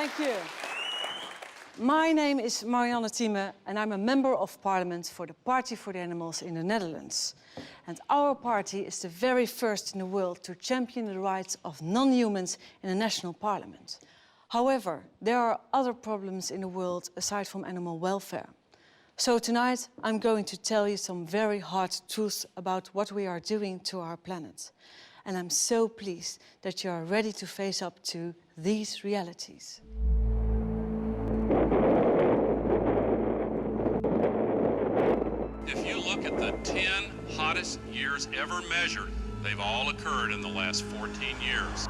Thank you. My name is Marianne Thieme and I'm a member of parliament for the Party for the Animals in the Netherlands. And our party is the very first in the world to champion the rights of non-humans in the national parliament. However, there are other problems in the world aside from animal welfare. So tonight I'm going to tell you some very hard truths about what we are doing to our planet. And I'm so pleased that you are ready to face up to these realities. If you look at the 10 hottest years ever measured, they've all occurred in the last 14 years.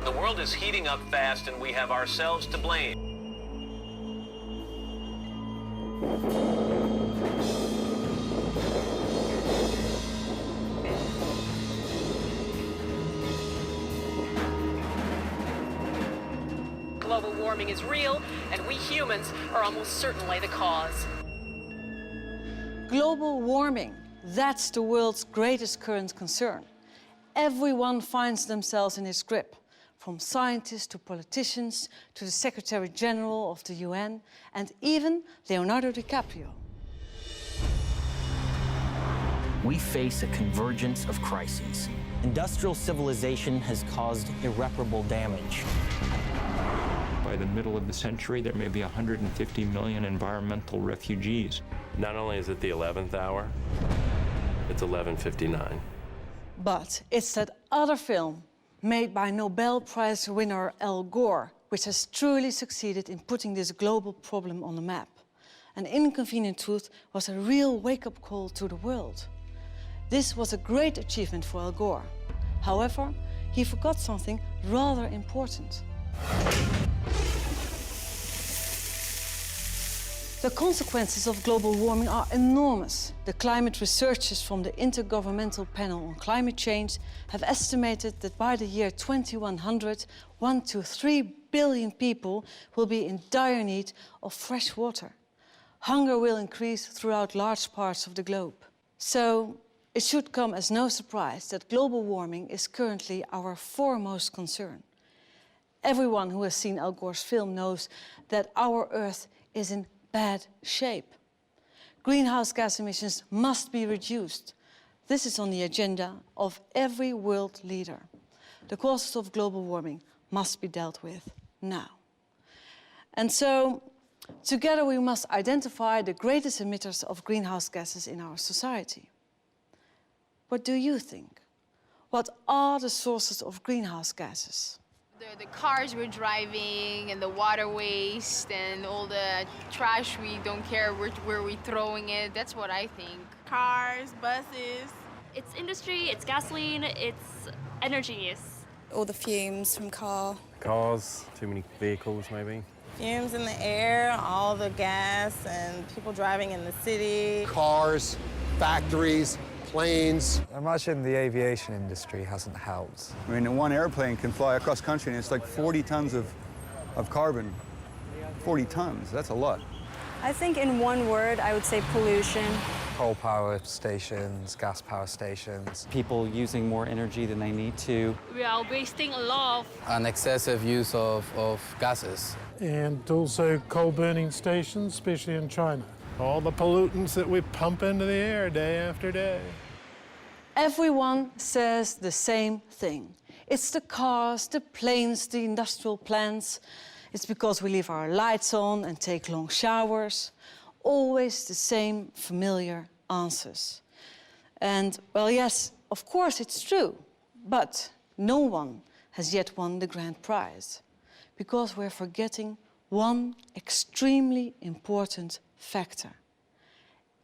The world is heating up fast and we have ourselves to blame. Global warming is real, and we humans are almost certainly the cause. Global warming, that's the world's greatest current concern. Everyone finds themselves in its grip, from scientists to politicians to the Secretary General of the UN and even Leonardo DiCaprio. We face a convergence of crises. Industrial civilization has caused irreparable damage. By the middle of the century, there may be 150 million environmental refugees. Not only is it the 11th hour, it's 11:59. But it's that other film made by Nobel Prize winner Al Gore, which has truly succeeded in putting this global problem on the map. An Inconvenient Truth was a real wake-up call to the world. This was a great achievement for Al Gore. However, he forgot something rather important. The consequences of global warming are enormous. The climate researchers from the Intergovernmental Panel on Climate Change have estimated that by the year 2100, 1 to 3 billion people will be in dire need of fresh water. Hunger will increase throughout large parts of the globe. So it should come as no surprise that global warming is currently our foremost concern. Everyone who has seen Al Gore's film knows that our Earth is in bad shape. Greenhouse gas emissions must be reduced. This is on the agenda of every world leader. The causes of global warming must be dealt with now. And so, together we must identify the greatest emitters of greenhouse gases in our society. What do you think? What are the sources of greenhouse gases? The cars we're driving and the water waste and all the trash we don't care where we're throwing it, that's what I think. Cars, buses. It's industry, it's gasoline, it's energy use. All the fumes from Cars, too many vehicles maybe. Fumes in the air, all the gas and people driving in the city. Cars, factories, planes. Much in the aviation industry hasn't helped. I mean, one airplane can fly across country and it's like 40 tons of carbon. 40 tons, that's a lot. I think in one word, I would say pollution. Coal power stations, gas power stations. People using more energy than they need to. We are wasting a lot of... An excessive use of gases. And also coal burning stations, especially in China. All the pollutants that we pump into the air day after day. Everyone says the same thing. It's the cars, the planes, the industrial plants. It's because we leave our lights on and take long showers. Always the same familiar answers. And, well, yes, of course it's true. But no one has yet won the grand prize. Because we're forgetting one extremely important factor.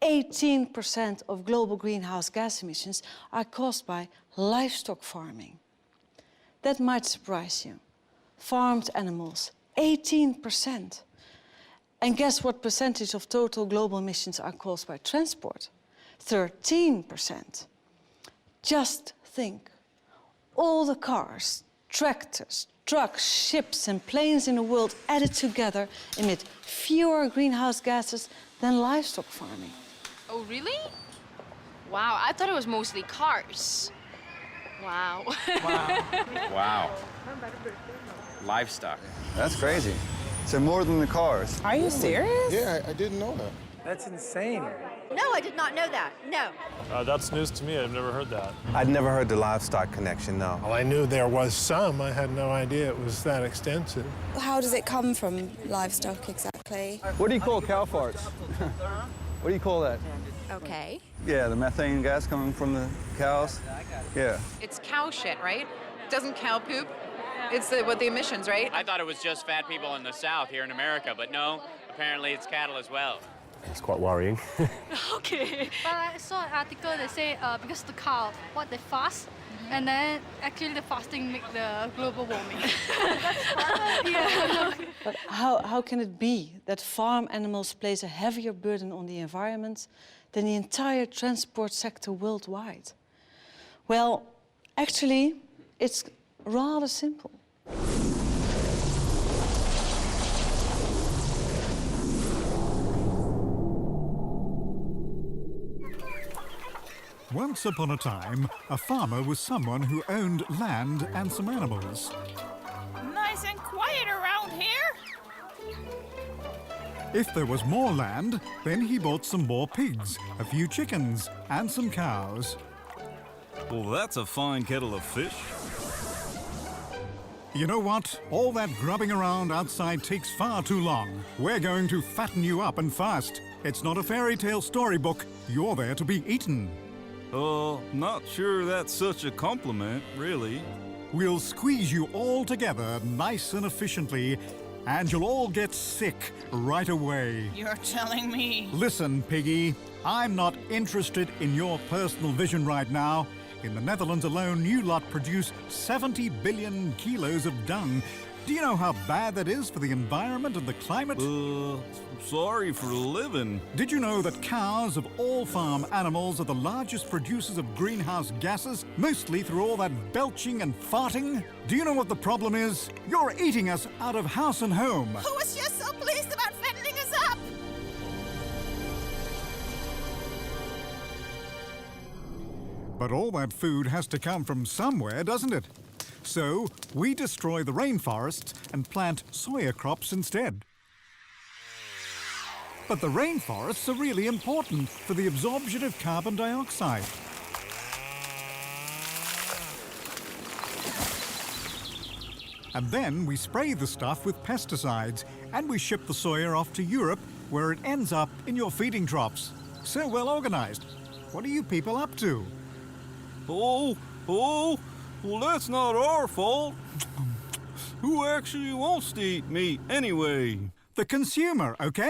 18% of global greenhouse gas emissions are caused by livestock farming. That might surprise you. Farmed animals, 18%. And guess what percentage of total global emissions are caused by transport? 13%. Just think. All the cars, tractors, trucks, ships and planes in the world added together emit fewer greenhouse gases than livestock farming. Oh, really? Wow, I thought it was mostly cars. Wow. Wow. Livestock. That's crazy. So more than the cars. Are you serious? Yeah, I didn't know that. That's insane. No, I did not know that. No. That's news to me. I've never heard that. I'd never heard the livestock connection, no. Well, I knew there was some. I had no idea it was that extensive. How does it come from livestock exactly? What do you call cow farts? What do you call that? Okay. Yeah, the methane gas coming from the cows. Yeah. It's cow shit, right? Doesn't cow poop? It's what the emissions, right? I thought it was just fat people in the South here in America, but no, apparently it's cattle as well. It's quite worrying. Okay. But I saw an article that say because the cow, what they fast, and then actually the fasting make the global warming. Yeah. But how can it be that farm animals place a heavier burden on the environment than the entire transport sector worldwide? Well, actually, it's rather simple. Once upon a time, a farmer was someone who owned land and some animals. Nice and quiet around here. If there was more land, then he bought some more pigs, a few chickens, and some cows. Well, that's a fine kettle of fish. You know what? All that grubbing around outside takes far too long. We're going to fatten you up and fast. It's not a fairy tale storybook. You're there to be eaten. Not sure that's such a compliment, really. We'll squeeze you all together nice and efficiently, and you'll all get sick right away. You're telling me. Listen, Piggy, I'm not interested in your personal vision right now. In the Netherlands alone, you lot produce 70 billion kilos of dung. Do you know how bad that is for the environment and the climate? Sorry for living. Did you know that cows of all farm animals are the largest producers of greenhouse gases, mostly through all that belching and farting? Do you know what the problem is? You're eating us out of house and home. Who was just so pleased about fattening us up? But all that food has to come from somewhere, doesn't it? So we destroy the rainforests and plant soya crops instead. But the rainforests are really important for the absorption of carbon dioxide. And then we spray the stuff with pesticides, and we ship the soya off to Europe, where it ends up in your feeding troughs. So well organized. What are you people up to? Well, that's not our fault. Who actually wants to eat meat anyway? The consumer, okay?